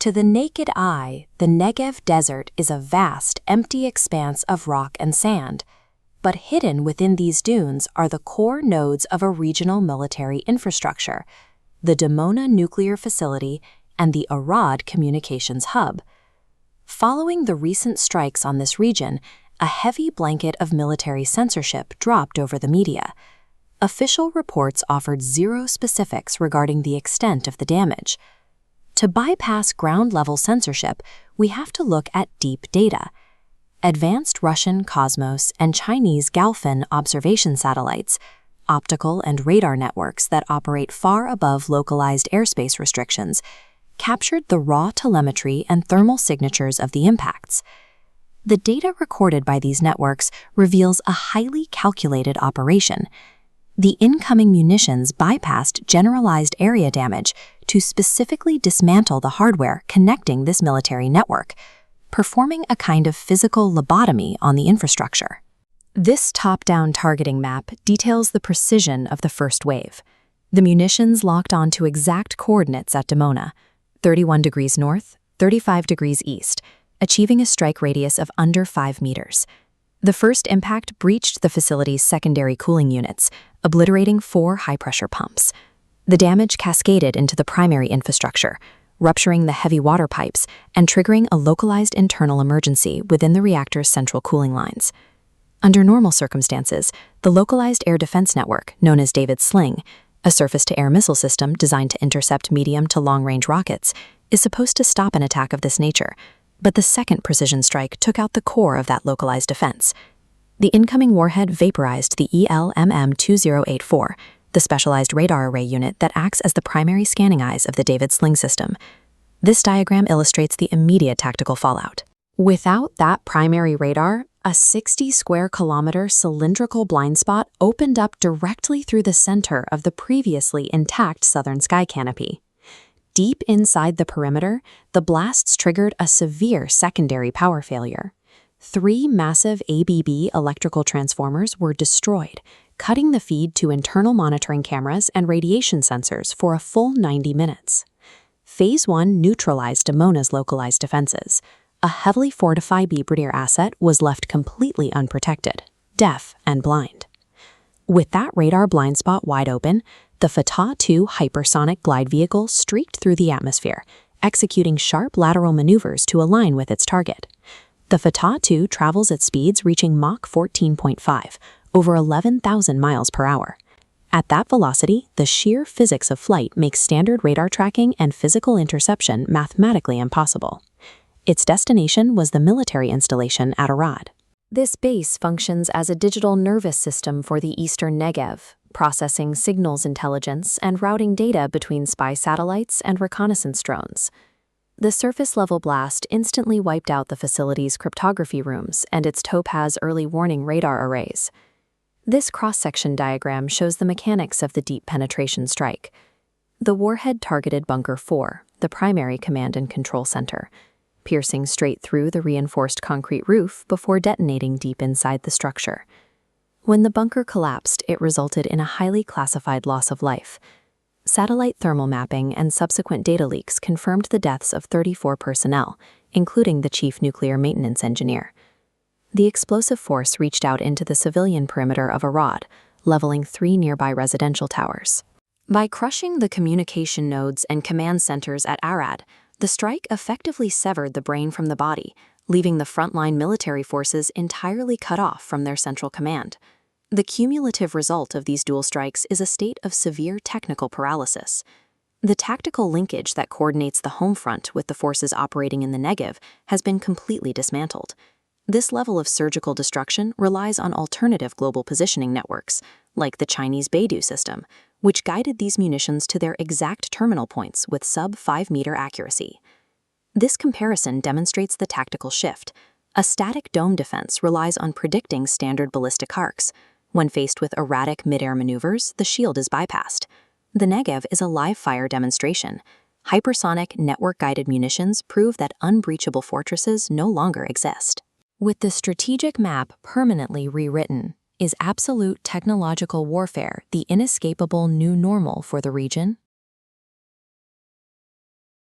To the naked eye, the Negev desert is a vast, empty expanse of rock and sand. But hidden within these dunes are the core nodes of a regional military infrastructure, the Dimona nuclear facility and the Arad communications hub. Following the recent strikes on this region, a heavy blanket of military censorship dropped over the media. Official reports offered zero specifics regarding the extent of the damage. To bypass ground-level censorship, we have to look at deep data. Advanced Russian Cosmos and Chinese Galfin observation satellites, optical and radar networks that operate far above localized airspace restrictions, captured the raw telemetry and thermal signatures of the impacts. The data recorded by these networks reveals a highly calculated operation. The incoming munitions bypassed generalized area damage to specifically dismantle the hardware connecting this military network, performing a kind of physical lobotomy on the infrastructure. This top-down targeting map details the precision of the first wave. The munitions locked onto exact coordinates at Dimona, 31 degrees north, 35 degrees east, achieving a strike radius of under 5 meters. The first impact breached the facility's secondary cooling units, obliterating 4 high-pressure pumps. The damage cascaded into the primary infrastructure, rupturing the heavy water pipes and triggering a localized internal emergency within the reactor's central cooling lines. Under normal circumstances, the localized air defense network, known as David's Sling, a surface-to-air missile system designed to intercept medium to long-range rockets, is supposed to stop an attack of this nature, but the second precision strike took out the core of that localized defense. The incoming warhead vaporized the ELMM-2084, the specialized radar array unit that acts as the primary scanning eyes of the David Sling system. This diagram illustrates the immediate tactical fallout. Without that primary radar, a 60-square-kilometer cylindrical blind spot opened up directly through the center of the previously intact southern sky canopy. Deep inside the perimeter, the blasts triggered a severe secondary power failure. 3 massive ABB electrical transformers were destroyed, cutting the feed to internal monitoring cameras and radiation sensors for a full 90 minutes. Phase 1 neutralized Dimona's localized defenses. A heavily fortified Brigadier asset was left completely unprotected, deaf and blind. With that radar blind spot wide open, the Fatah-2 hypersonic glide vehicle streaked through the atmosphere, executing sharp lateral maneuvers to align with its target. The Fatah-2 travels at speeds reaching Mach 14.5, over 11,000 miles per hour. At that velocity, the sheer physics of flight makes standard radar tracking and physical interception mathematically impossible. Its destination was the military installation at Arad. This base functions as a digital nervous system for the eastern Negev, processing signals intelligence and routing data between spy satellites and reconnaissance drones. The surface-level blast instantly wiped out the facility's cryptography rooms and its Topaz early warning radar arrays. This cross-section diagram shows the mechanics of the deep penetration strike. The warhead targeted Bunker 4, the primary command and control center, piercing straight through the reinforced concrete roof before detonating deep inside the structure. When the bunker collapsed, it resulted in a highly classified loss of life. Satellite thermal mapping and subsequent data leaks confirmed the deaths of 34 personnel, including the chief nuclear maintenance engineer. The explosive force reached out into the civilian perimeter of Arad, leveling 3 nearby residential towers. By crushing the communication nodes and command centers at Arad, the strike effectively severed the brain from the body, leaving the frontline military forces entirely cut off from their central command. The cumulative result of these dual strikes is a state of severe technical paralysis. The tactical linkage that coordinates the home front with the forces operating in the Negev has been completely dismantled. This level of surgical destruction relies on alternative global positioning networks, like the Chinese Beidou system, which guided these munitions to their exact terminal points with sub-5-meter accuracy. This comparison demonstrates the tactical shift. A static dome defense relies on predicting standard ballistic arcs. When faced with erratic mid-air maneuvers, the shield is bypassed. The Negev is a live-fire demonstration. Hypersonic, network-guided munitions prove that unbreachable fortresses no longer exist. With the strategic map permanently rewritten, is absolute technological warfare the inescapable new normal for the region?